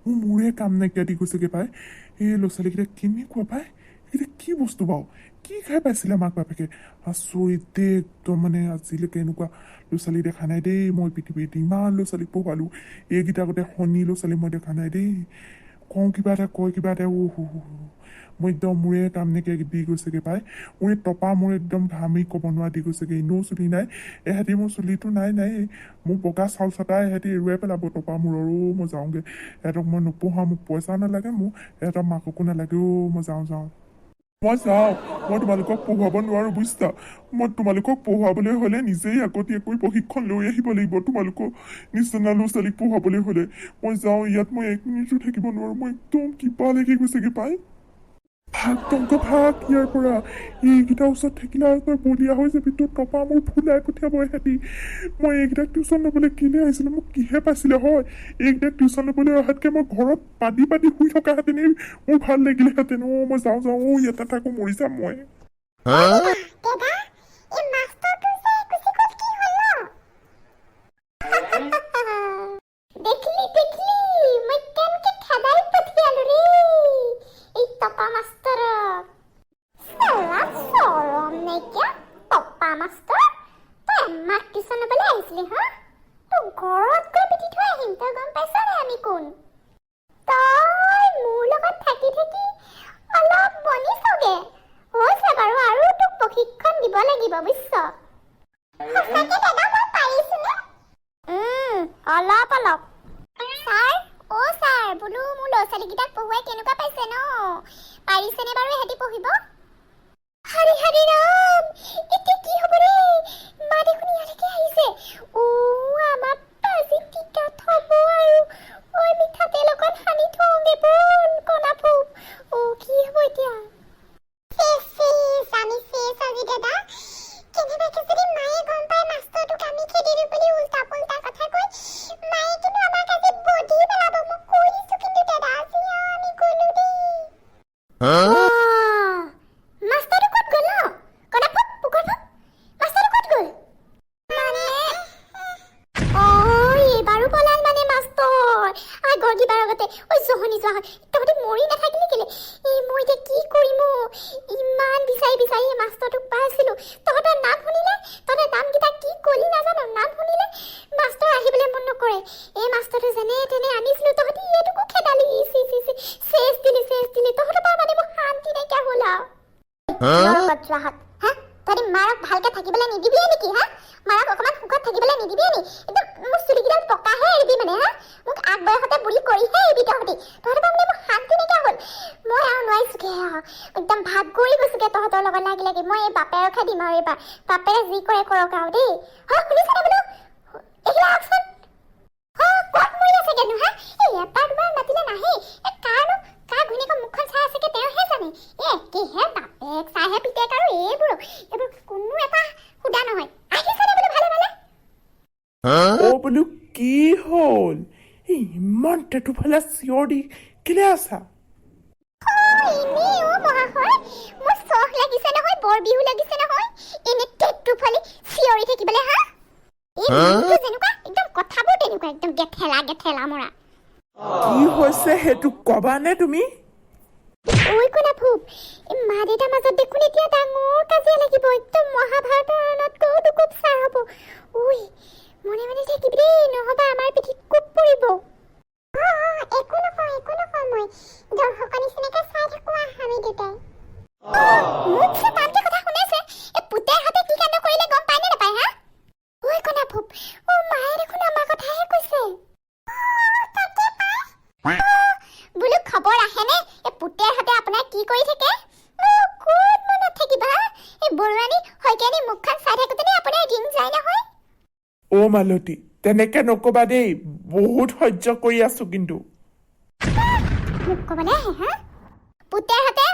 মোৰে কাম নাইকিয়া দি গৈছেগে পাই। এই ল'ৰা ছোৱালীকেইটা কেনেকুৱা পাই, এইকেইটা কি বস্তু বাৰু, কি খাই পাইছিলে মাক বাপেকে? আচৰিত দেই একদম, মানে আজিলৈকে এনেকুৱা ল'ৰা ছোৱালী দেখা নাই দেই মই পৃথিৱীত। ইমান ল'ৰা ছোৱালীক পঢ়ালোঁ, এইকেইটা আগতে শনি ল'ৰা ছোৱালী মই দেখা নাই দেই। কওঁ কিবা এটা কয় কিবা এটা, মই একদম মোৰে কাম নাইকিয়া দি গৈছেগে পাই। মোৰে টপা মোৰ একদম ঘামি ক'ব নোৱাৰা দি গৈছেগে। এনেও চুলি নাই, এহেঁতি মোৰ চুলিটো নাই মোৰ বগা চাউল চটা এহেঁতি এৰুৱাই পেলাব টপা মূৰৰো। মই যাওঁগে, এহেঁতক মই নপঢ়াওঁ, মোক পইচা নালাগে, মোৰ এহেঁতক মাককো নালাগেও। মই যাওঁ মই তোমালোকক পঢ়ুৱাব নোৱাৰো বুজিছা। মই তোমালোকক পঢ়ুৱাবলৈ হলে নিজেই আগতীয়াকৈ প্ৰশিক্ষণ লৈ আহিব লাগিব। তোমালোকক নিচিনা ল'ৰা ছোৱালীক পঢ়ুৱাবলৈ হলে মই যাওঁ, ইয়াত মই 1 মিনিটো থাকিব নোৱাৰো। মই একদম কিবা লাগি গৈছেগে পাই। ভাগ টংক ভাগ ইয়াৰ পৰা, এইকেইটা ওচৰত থাকিলে তই বলিয়া হৈ যাবি। তোৰ টপা মোৰ ফুলাই পঠিয়াব এহেঁতি। মই এইকেইটাক টিউচন ল'বলৈ কেলে আহিছিলো, মোক কিহে পাইছিলে হয়? এইকেইটাক টিউচন ল'বলৈ অহাতকে মই ঘৰত পাতি শুই থকাহেঁতেনে মোৰ ভাল লাগিলেহেঁতেন। মই যাওঁ, ইয়াতে থাকো, মৰি যাম মই। বোলো কি হ'ল, ইমান টেটু ফালে চিঞৰ দি কেলে আছা? কি হৈছে সেইটো কবানে তুমি? মা দেউতাৰ মাজত দেখোন এতিয়া ডাঙৰ কাজিয়া লাগিব, একদম মহাভাৰততকৈও দুকুপ চাৰ হ'ব। মনে মনে থাকিবি দেই, নহবা আমাৰ পিঠিত কোপ পৰিব। একো নকওঁ মই দৰ্শকৰ নিচিনাকে চাই থাকো আমি দুটাই। মোক তাতকে কথা শুনাইছে, এই পুতেৰ হাতে কি কাণ্ড কৰিলে গম পাই নে নাপায় হা? কনা ভূপ, মায়ে দেখোন আমাৰ কথাহে কৈছে। বোলো খবৰ আহেনে এই পুতেৰ হাতে আপোনাৰ কি কৰি থাকে? ক'ত মনত থাকিবা, এই বৰুৱানী শইকীয়ানী মুখখন চাই থাকোঁতেনে আপোনাৰ দিন যায় নহয়। মালতী, তেনেকে নকবা দেই, বহুত সহ্য কৰি আছো। কিন্তু মোক কবলৈ আহে হা? পুতেৰ হাতে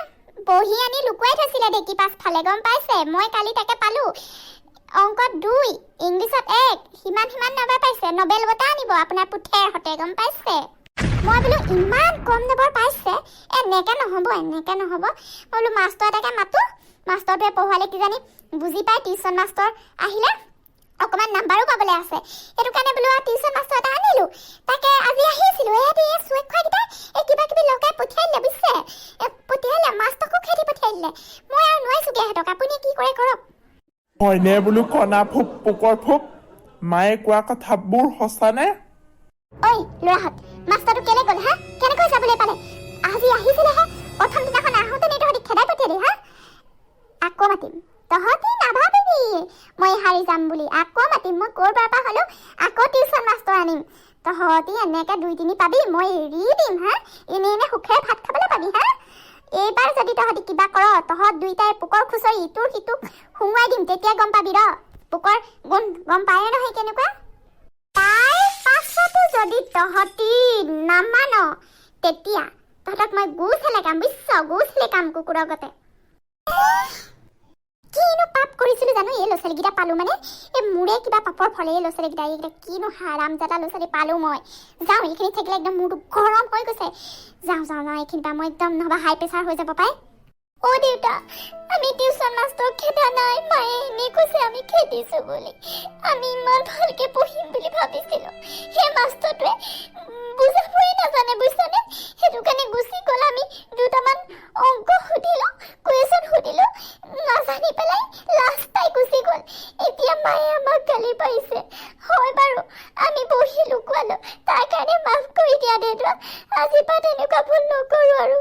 বহি আনি লুকুৱাই থৈছিলে দেখি পাছফালে, গম পাইছে? মই কালি তাকে পালো। অংকত 2, ইংলিছত 1, সিমান নম্বৰ পাইছে। নবেল বঁটা আনিব আপোনাৰ পুতেৰ হাতে, গম পাইছে? মই বোলো ইমান কম নম্বৰ পাইছে, এনেকে নহ'ব। মই বোলো মাষ্টৰ এটাকে মাতো, মাষ্টৰটোৱে পঢ়ুৱালে কিজানি বুজি পাই, টিউচন মাষ্টৰ আহিলে অকণমান নাম্বাৰো পাবলৈ আছে। সেইটো কাৰণে বোলো টিউচন মাষ্টৰ এটা আনিলোঁ। তাকে আজি আহিছিলোঁ, এহেঁতি চুৱেক খোৱাকেইটা হয়নে বোলো কণা ফুক পোকৰ ফুক মায়ে কোৱা কথাবোৰ সঁচানে ঐ ল'ৰাহঁত মাষ্টাৰটো কেলে গ'ল হা কেনেকৈ যাবলৈ পালে আজি আহিছিলেহে প্ৰথম দিনাখন আহোঁতে তহঁতি খেদাই পঠিয়ালি হা আকৌ মাতিম তহঁতি নাভাবিবি মই হাৰি যাম বুলি আকৌ মাতিম মই ক'ৰবাৰ পৰা হ'লেও আকৌ টিউচন মাষ্টৰ আনিম তহঁতি এনেকৈ 2-3 পাবি মই এৰি দিম হা এনে সুখে ভাত খাবলৈ পাবি হা এইবাৰ যদি তহঁতি কিবা কৰ তহঁত দুইটাই পোকৰ খুচৰি ইটোৰ সিটোক সুঙুৱাই দিম তেতিয়া গম পাবি ৰ পোকৰ গুণ গম পায়ে নহয় কেনেকুৱা তাৰ পাছতো যদি তহঁতি নামান তেতিয়া তহঁতক মই গোছ হেলেকাম গোছ হেলেকাম কুকুৰৰ গতে কিনো পাপ কৰিছিলো জানো এই ল'ৰা ছোৱালীকেইটা পালো মানে এই মোৰে কিবা পাপৰ ফলে এই ল'ৰা ছোৱালীকেইটা এইকেইটা কিনো হাৰামজাদা ল'ৰা ছোৱালী পালো মই যাওঁ এইখিনি থাকিলে একদম মূৰটো গৰম হৈ গৈছে যাওঁ এইখিনি পৰা মই একদম নহ'বা হাই প্ৰেছাৰ হৈ যাব পাৰে অ' দেউতা আমি টিউচন মাষ্টৰ খেদা নাই মায়ে এনেই কৈছে আমি খেদিছোঁ বুলি আমি ইমান ভালকৈ পঢ়িম বুলি ভাবিছিলোঁ সেই মাষ্টৰটোৱে বুজাবই নাজানে বুজিছানে সেইটো কাৰণে গুচি গ'ল আমি দুটামান অংক সুধিলোঁ কুৱেশ্যন সুধিলোঁ নাজানি পেলাই লাষ্ট তাই গুচি গ'ল এতিয়া মায়ে আমাক গালি পাৰিছে হয় বাৰু আমি বহি লুকুৱালোঁ তাৰ কাৰণে মাফ কৰি দিয়া দেউতা আজিৰ পৰা তেনেকুৱা ভুল নকৰোঁ আৰু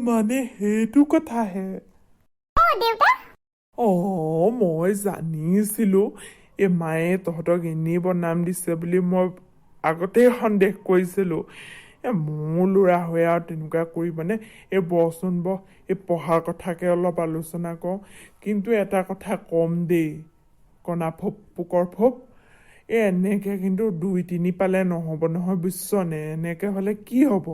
মানে সেইটো কথাহে মই জানিছিলো এই মায়ে তহঁতক এনেই বদনাম দিছে বুলি মই আগতেই সন্দেহ কৰিছিলো মোৰ ল'ৰা হৈ আৰু তেনেকুৱা কৰিবনে এই বচোন এই পঢ়াৰ কথাকে অলপ আলোচনা কৰোঁ কিন্তু এটা কথা কম দেই কণা ফুপ পোকৰ ফুপ এনেকৈ কিন্তু 2-3 পালে নহ'ব নহয় বুজিছনে এনেকৈ হ'লে কি হ'ব